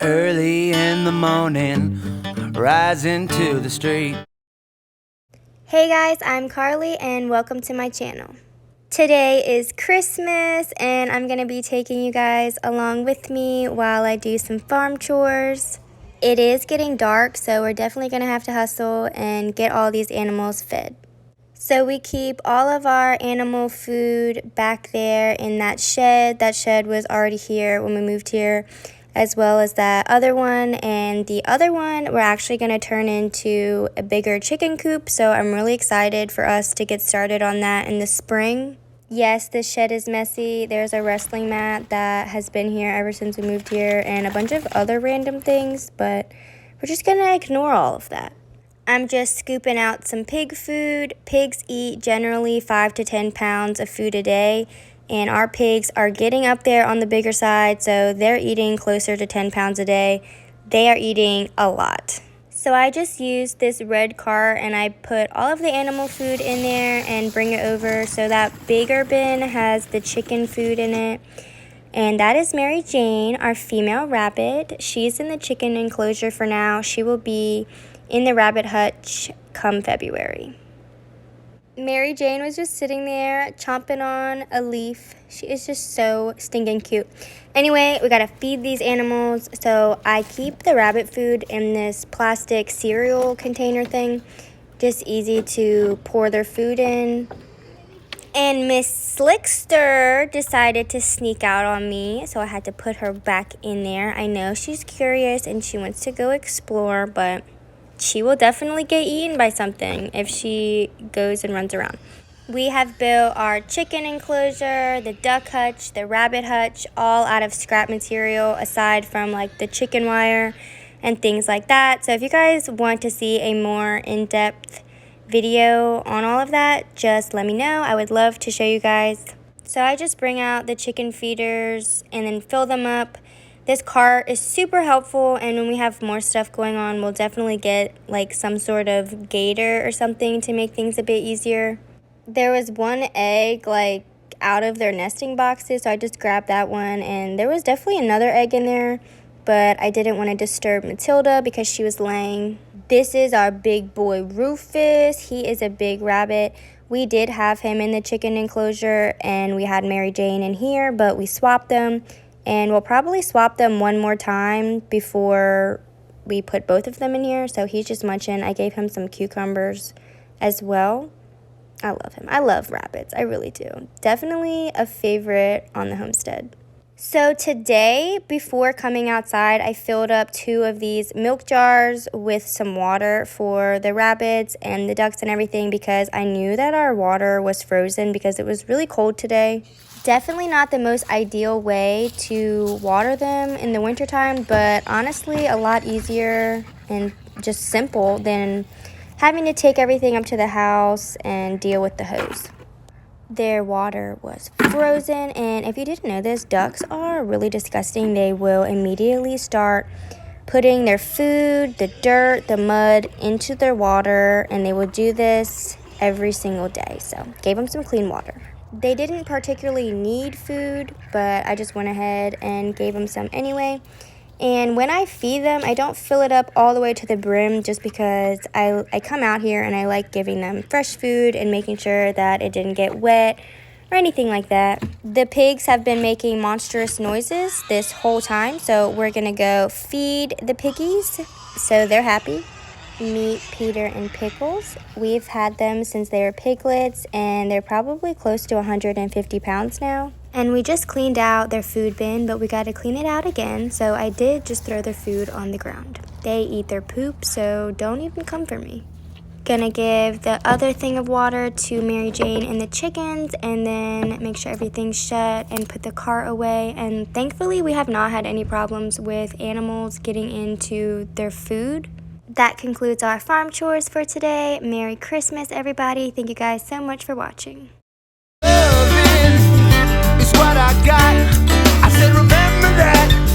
Early in the morning, rising to the street. Hey guys, I'm Carly and welcome to my channel. Today is Christmas and I'm going to be taking you guys along with me while I do some farm chores. It is getting dark, so we're definitely going to have to hustle and get all these animals fed. So we keep all of our animal food back there in that shed. That shed was already here when we moved here, as well as that other one. And the other one we're actually going to turn into a bigger chicken coop. So I'm really excited for us to get started on that in the spring. Yes, this shed is messy. There's a wrestling mat that has been here ever since we moved here and a bunch of other random things, but we're just going to ignore all of that. I'm just scooping out some pig food. Pigs eat generally 5 to 10 pounds of food a day, and our pigs are getting up there on the bigger side, so they're eating closer to 10 pounds a day. They are eating a lot. So I just used this red cart and I put all of the animal food in there and bring it over so that bigger bin has the chicken food in it. And that is Mary Jane, our female rabbit. She's in the chicken enclosure for now. She will be in the rabbit hutch come February. Mary Jane was just sitting there chomping on a leaf. She is just so stinking cute. Anyway, we gotta feed these animals. So I keep the rabbit food in this plastic cereal container thing. Just easy to pour their food in. And Miss Slickster decided to sneak out on me, so I had to put her back in there. I know she's curious and she wants to go explore, but she will definitely get eaten by something if she goes and runs around. We have built our chicken enclosure, the duck hutch, the rabbit hutch, all out of scrap material aside from like the chicken wire and things like that. So if you guys want to see a more in-depth video on all of that, just let me know. I would love to show you guys. So I just bring out the chicken feeders and then fill them up. This cart is super helpful, and when we have more stuff going on, we'll definitely get like some sort of gator or something to make things a bit easier. There was one egg like out of their nesting boxes, so I just grabbed that one, and there was definitely another egg in there, but I didn't want to disturb Matilda because she was laying. This is our big boy Rufus. He is a big rabbit. We did have him in the chicken enclosure, and we had Mary Jane in here, but we swapped them. And we'll probably swap them one more time before we put both of them in here. So he's just munching. I gave him some cucumbers as well. I love him. I love rabbits. I really do. Definitely a favorite on the homestead. So today, before coming outside, I filled up 2 of these milk jars with some water for the rabbits and the ducks and everything because I knew that our water was frozen because it was really cold today. Definitely not the most ideal way to water them in the wintertime, but honestly a lot easier and just simple than having to take everything up to the house and deal with the hose. Their water was frozen, and if you didn't know this, ducks are really disgusting. They will immediately start putting their food, the dirt, the mud into their water, and they will do this every single day. So gave them some clean water. They didn't particularly need food, but I just went ahead and gave them some anyway. And when I feed them, I don't fill it up all the way to the brim just because I come out here and I like giving them fresh food and making sure that it didn't get wet or anything like that. The pigs have been making monstrous noises this whole time, so we're going to go feed the piggies so they're happy. Meet Peter and Pickles. We've had them since they were piglets, and they're probably close to 150 pounds now. And we just cleaned out their food bin, but we got to clean it out again, so I did just throw their food on the ground. They eat their poop, so don't even come for me. Gonna give the other thing of water to Mary Jane and the chickens, and then make sure everything's shut and put the cart away. And thankfully we have not had any problems with animals getting into their food. That concludes our farm chores for today. Merry Christmas, everybody. Thank you guys so much for watching. Loving is what I got. I said, remember that.